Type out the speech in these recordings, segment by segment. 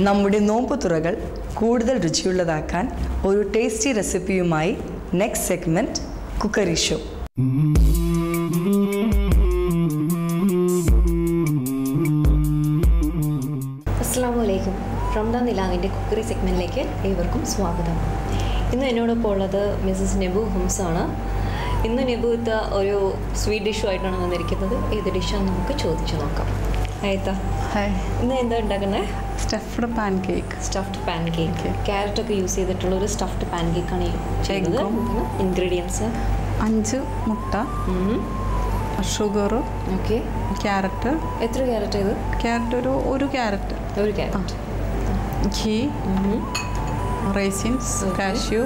നമ്മുടെ നോമ്പുതുറകൾ കൂടുതൽ രുചിയുള്ളതാക്കാൻ ഒരു ടേസ്റ്റി റെസിപ്പിയുമായി നെക്സ്റ്റ് സെഗ്മെന്റ് കുക്കറി ഷോ. അസ്സലാമു അലൈക്കും. റംദാൻ നിലാവിൻ്റെ കുക്കറി സെഗ്മെൻറ്റിലേക്ക് ഏവർക്കും സ്വാഗതം. ഇന്ന് എന്നോടൊപ്പം ഉള്ളത് മിസ്സസ് നെബു ഹുംസ് ആണ്. ഇന്ന് നെബുത്ത ഒരു സ്വീറ്റ് ഡിഷുമായിട്ടാണ് വന്നിരിക്കുന്നത്. ഏത് ഡിഷാന്ന് നമുക്ക് ചോദിച്ചു നോക്കാം. ആയിത്താ, ഹായ്. ഇന്ന് എന്താ ഉണ്ടാക്കുന്നത്? Stuffed pancake. Stuffed pancake, ക്യാരറ്റൊക്കെ യൂസ് ചെയ്തിട്ടുള്ള ഒരു സ്റ്റഫ്ഡ് പാൻ കേക്കാണ് ചെയ്യുന്നത്. ഇൻഗ്രീഡിയൻസ്: 5 മുട്ട, ഷുഗർ, ഓക്കെ, ക്യാരറ്റ്. എത്ര ക്യാരറ്റ് ഇത്? ക്യാരറ്റ് ഒരു carrot, ghee, raisins, cashew,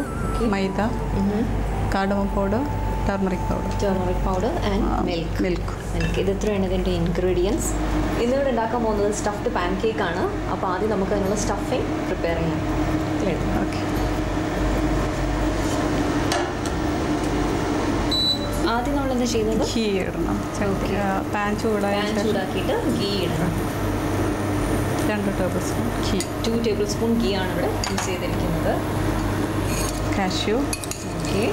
maida, cardamom powder, turmeric powder and milk. ഇത് ഇത്രയാണ് ഇതിൻ്റെ ഇൻഗ്രീഡിയൻസ്. ഇന്നിവിടെ ഉണ്ടാക്കാൻ പോകുന്നത് സ്റ്റഫ്ഡ് പാൻ കേക്കാണ്. അപ്പോൾ ആദ്യം നമുക്ക് അതിനുള്ള സ്റ്റഫിങ് പ്രിപ്പയർ ചെയ്യാം. ഓക്കെ. ആദ്യം നമ്മൾ എന്താ ചെയ്യുന്നത്? ഘീ ഇടണം. പാൻ ചൂടാക്കിയിട്ട് ഗീ ഇടണം. 2 table spoon ഘീ. 2 table spoon ghee ആണ് ഇവിടെ യൂസ് ചെയ്തിരിക്കുന്നത്. കാഷ്യൂ. ഓക്കെ,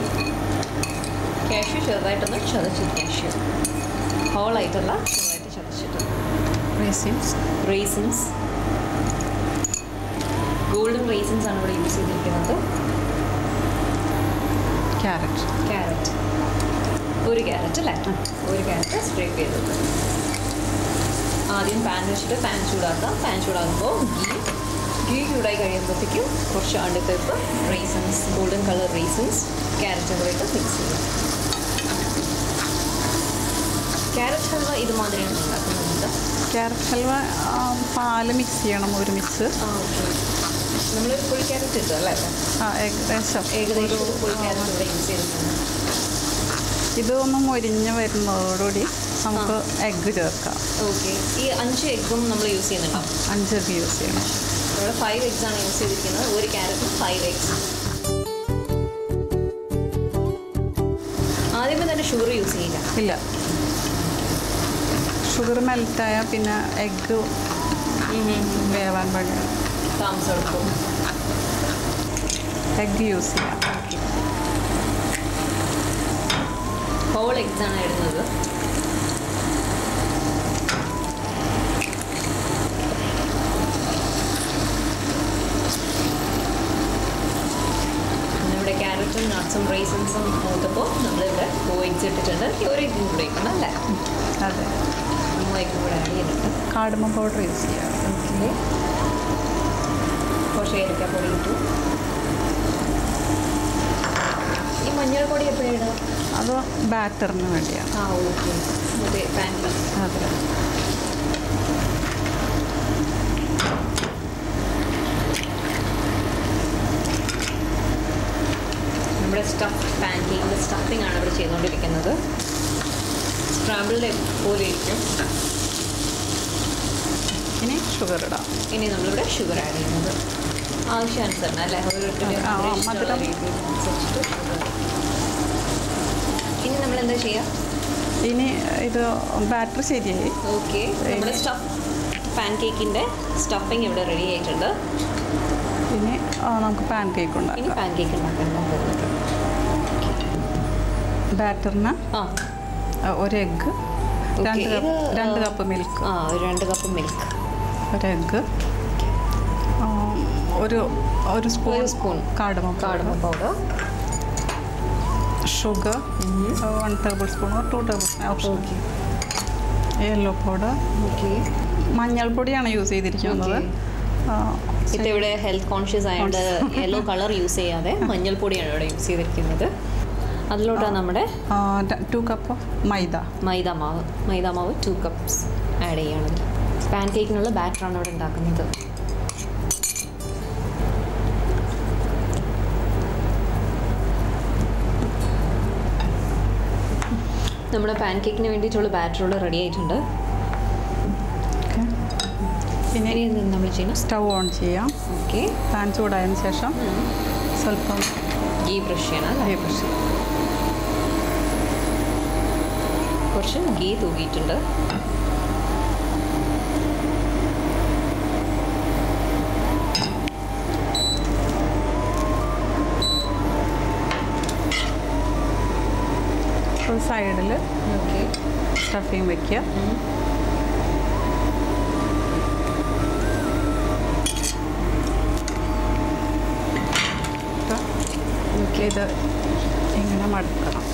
കാഷ്യൂ ചെറുതായിട്ടൊന്ന് ചതച്ചിട്ട്, കാഷ്യൂ ഹോളായിട്ടുള്ള ചെറുതായിട്ട് ചതച്ചിട്ട്. റേസിൻസ് ഗോൾഡൻ റേസിൻസ് ആണ് ഇവിടെ യൂസ് ചെയ്തിരിക്കുന്നത്. ക്യാരറ്റ് ഒരു ക്യാരറ്റ് അല്ലേ? ഒരു ക്യാരറ്റ് സ്ക്രേപ്പ് ചെയ്തത്. ആദ്യം പാൻ വെച്ചിട്ട് പാൻ ചൂടാക്കാം. പാൻ ചൂടാകുമ്പോൾ ഗീ ചൂടായി കഴിയുമ്പോഴത്തേക്കും കുറച്ച് അണ്ടിപ്പരിപ്പ്, റേസിൻസ്, ഗോൾഡൻ കളർ റേസിൻസ്, ക്യാരറ്റും കൂടെ ഇട്ട് മിക്സ് ചെയ്യാം. ക്യാരറ്റ് ഹൽവ ഇതുമാതിരിയാണ് ഉണ്ടാക്കുന്നത്. ക്യാരറ്റ് ഹൽവ പാല് മിക്സ് ചെയ്യണം ഒരുമിച്ച്. ഓക്കെ, നമ്മളൊരു ഫുൾ ക്യാരറ്റ് ഇട്ടു അല്ലേ? ഏകദേശം ഫുൾ ക്യാരറ്റ് ഇവിടെ യൂസ് ചെയ്തിട്ടുണ്ട്. ഇതൊന്ന് മൊരിഞ്ഞ് വരുന്നതോടുകൂടി നമുക്ക് എഗ്ഗ് ചേർക്കാം. ഓക്കെ, ഈ 5 എഗ്ഗും നമ്മൾ യൂസ് ചെയ്യുന്നുണ്ടോ? 5 എഗ്ഗ് യൂസ് ചെയ്യണം. ഇവിടെ 5 എഗ്സ് ആണ് യൂസ് ചെയ്തിരിക്കുന്നത്. ഒരു ക്യാരറ്റും 5 എഗ്സ്. ആദ്യമേ തന്നെ ഷുഗർ യൂസ് ചെയ്യില്ല? ഇല്ല, ഷുഗർ മെൽറ്റായാൽ പിന്നെ എഗ്ഗ് വേവാൻ പണിയാണ്. താമസം എഗ്ഗ് യൂസ് ചെയ്യാം. ഹോൾ എഗ്സ് ആണ് ഇടുന്നത്. ഇവിടെ ക്യാരറ്റും നട്ട്സും റൈസിൻസും മൂത്തപ്പോൾ നമ്മളിവിടെ 2 എഗ്സ് ഇട്ടിട്ടുണ്ട്. ഒരു എഗ്ഗും കൂടെ ഇക്കണം അല്ലേ? അതെ, 3 എഗ്ഗും കൂടെ ആഡ് ചെയ്തിട്ട് കാർഡമം പൗഡർ യൂസ് ചെയ്യാം. ഓക്കെ, കുറച്ച് ഏലക്കാപ്പൊടി ഇട്ടു. ഈ മഞ്ഞൾപ്പൊടി എപ്പോഴും ഇടാം? അത് ബാറ്ററിന് വേണ്ടിയാണ്. ഓക്കെ, അതെ, പാനിൽ. അതെ. നമ്മുടെ സ്റ്റഫ്ഡ് പാൻ കേക്കിൻ്റെ സ്റ്റഫിംഗ് ആണ് ഇവിടെ ചെയ്തുകൊണ്ടിരിക്കുന്നത്. സ്ക്രാമ്പിൾഡ് എഗ് പോലെ ഇരിക്കും. ഇനി ഷുഗർ ഇടാം. ഇനി നമ്മളിവിടെ ഷുഗർ ആഡ് ചെയ്യുന്നത് ആവശ്യാനുസരണം അല്ലേ? മധുരം. ഇനി നമ്മൾ എന്താ ചെയ്യുക? ഇനി ഇത് ബാറ്റർ ശരിയായി. ഓക്കെ, നമ്മുടെ പാൻ കേക്കിൻ്റെ സ്റ്റഫിങ് ഇവിടെ റെഡി ആയിട്ടുണ്ട്. ഇനി നമുക്ക് പാൻ കേക്ക് ഉണ്ടാക്കാം. ഇനി പാൻ കേക്ക് ഉണ്ടാക്കാൻ പോകുന്നത് ബാറ്ററിന് 1 egg, 2 cup milk. 2 cup milk, 1 egg, ഒരു spoon cardamom powder, sugar 1 tablespoon or 2 tablespoon option. Yellow powder. Okay, മഞ്ഞൾപ്പൊടിയാണ് യൂസ് ചെയ്തിരിക്കുന്നത്. ഇവിടെ ഹെൽത്ത് കോൺഷ്യസ് ആയതുകൊണ്ട് യെല്ലോ കളർ യൂസ് ചെയ്യാതെ മഞ്ഞൾപ്പൊടിയാണ് ഇവിടെ യൂസ് ചെയ്തിരിക്കുന്നത്. അതിലോട്ടാണ് നമ്മുടെ 2 കപ്പ് മൈദാമാവ് 2 കപ്സ് ആഡ് ചെയ്യണം. പാൻ കേക്കിനുള്ള ബാറ്ററാണ് ഇവിടെ ഉണ്ടാക്കുന്നത്. നമ്മുടെ പാൻ കേക്കിന് വേണ്ടിയിട്ടുള്ള ബാറ്റർ ഇവിടെ റെഡി ആയിട്ടുണ്ട്. പിന്നെ നമ്മൾ ചെയ്യണം, സ്റ്റൗ ഓൺ ചെയ്യാം. ഓക്കെ, പാൻ ചൂടായതിനു ശേഷം സ്വല്പം ഗീ ബ്രഷ് ചെയ്യണം. കുറച്ച് ഗീ തൂക്കിയിട്ടുണ്ട്. സൈഡിൽ ഓക്കെ. സ്റ്റഫിങ് വയ്ക്കുക. ഇത് ഇങ്ങനെ മടക്കണം,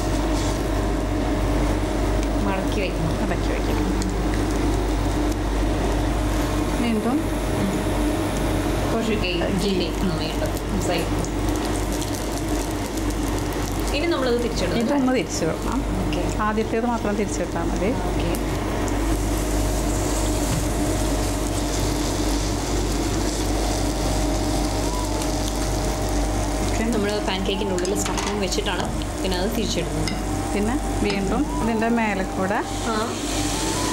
മടക്കി വയ്ക്കണം. മടക്കി വയ്ക്കണം. വീണ്ടും വീണ്ടും സൈഡ്. ഇനി നമ്മളത് തിരിച്ചിടും. ഇതൊന്ന് തിരിച്ചു വിടണം. ഓക്കെ. ആദ്യത്തേത് മാത്രം തിരിച്ചിട്ടാൽ മതി. ഓക്കെ. നമ്മൾ പാൻ കേക്കിൻ്റെ ഉള്ളിൽ സ്റ്റഫിങ് വെച്ചിട്ടാണ് പിന്നെ അത് തിരിച്ചിടുന്നത്. പിന്നെ വീണ്ടും ഇതിൻ്റെ മേലെ കൂടെ ആ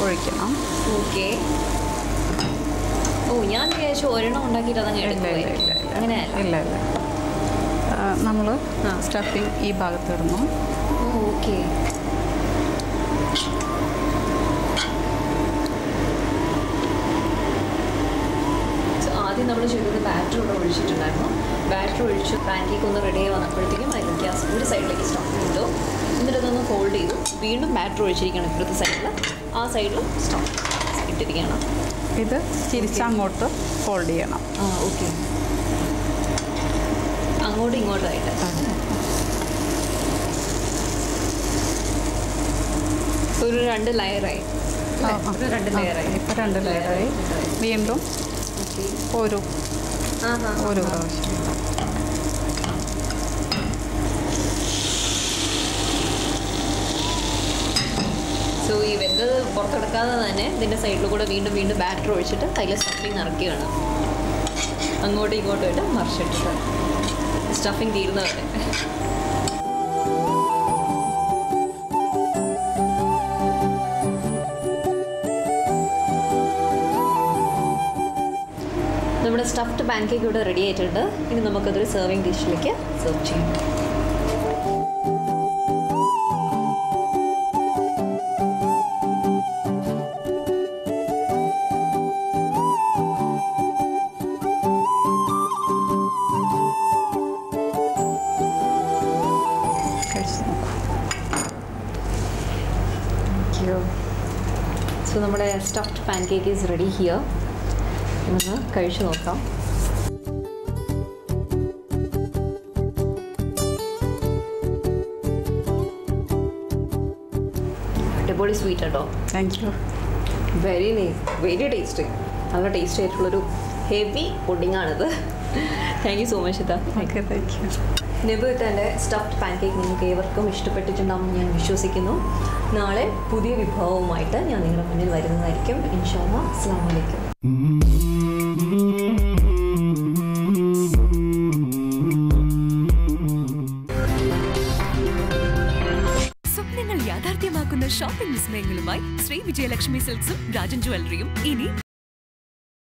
ഒഴിക്കണം. ഓക്കെ. ഓ, ഞാൻ വിചാരിച്ചു ഒരെണ്ണം ഉണ്ടാക്കിയിട്ട് അതങ്ങ് എടുക്കുകയെ. അങ്ങനെയല്ല. ഇല്ല ഇല്ല, നമ്മൾ സ്റ്റഫിങ് ഈ ഭാഗത്ത് ഇടുന്നു. ഓക്കെ. ആദ്യം നമ്മൾ ചെയ്തത് ബാറ്റർ ഇവിടെ ഒഴിച്ചിട്ടുണ്ടായിരുന്നു. ബാറ്റർ ഒഴിച്ച് പാൻ കേക്ക് ഒന്ന് റെഡി ആയി വന്നപ്പോഴത്തേക്കും അതിൽ ഗ്യാസ് ഒരു സൈഡിലേക്ക് സ്റ്റഫ് ചെയ്തു. എന്നിട്ട് അതൊന്ന് ഫോൾഡ് ചെയ്തു. വീണ്ടും ബാറ്റർ ഒഴിച്ചിരിക്കുകയാണ് ഇപ്പോഴത്തെ സൈഡിൽ. ആ സൈഡിൽ സ്റ്റഫ് ഇട്ടിരിക്കുകയാണ്. ഇത് തിരിച്ചങ്ങോട്ട് ഫോൾഡ് ചെയ്യണം. ആ ഓക്കെ. അങ്ങോട്ടും ഇങ്ങോട്ടുമായിട്ട്. ഒരു 2 ലെയറായി. ഒരു 2 ലെയറായി. ഇപ്പോൾ 2 ലെയറായി. വീണ്ടും ഒരു പ്രാവശ്യം. സോ ഈ വെന്തത് പുറത്തെടുക്കാതെ തന്നെ ഇതിൻ്റെ സൈഡിൽ കൂടെ വീണ്ടും വീണ്ടും ബാറ്റർ ഒഴിച്ചിട്ട് അതിൽ സ്റ്റഫിങ് നിറയ്ക്കുകയാണ്. അങ്ങോട്ടും ഇങ്ങോട്ടുമായിട്ട് മറിച്ചിട്ടിട്ട് സ്റ്റഫിങ് തീരുന്നവരെ. നമ്മുടെ സ്റ്റഫ്ഡ് പാൻ കേക്ക് ഇവിടെ റെഡി ആയിട്ടുണ്ട്. ഇനി നമുക്കതൊരു സെർവിങ് ഡിഷിലേക്ക് സെർവ് ചെയ്യാം. സോ നമ്മുടെ stuffed pancake is ready here. ഒന്ന് കഴിച്ചു നോക്കാം. അടിപൊളി സ്വീറ്റ് കേട്ടോ. Thank you. Very tasty. നല്ല ടേസ്റ്റി ആയിട്ടുള്ളൊരു ഹെവി പുഡിങ്ങാണിത്. താങ്ക് യു സോ മച്ച് ഇതാ. Okay, thank you. നെബുത്താൻ്റെ സ്റ്റഫ്ഡ് പാൻ കേക്ക് നിങ്ങൾക്ക് ഏവർക്കും ഇഷ്ടപ്പെട്ടിട്ടുണ്ടാവും ഞാൻ വിശ്വസിക്കുന്നു. നാളെ പുതിയ വിഭവവുമായിട്ട് ഞാൻ നിങ്ങളുടെ മുന്നിൽ വരുന്നതായിരിക്കും. ഇൻഷാ അല്ലാഹ്. അസ്സലാമു അലൈക്കും. സ്വപ്നങ്ങൾ യാഥാർത്ഥ്യമാക്കുന്ന ഷോപ്പിംഗ് വിസ്മയങ്ങളുമായി ശ്രീ വിജയലക്ഷ്മി സിൽക്സും രാജൻ ജ്വല്ലറിയും ഇനി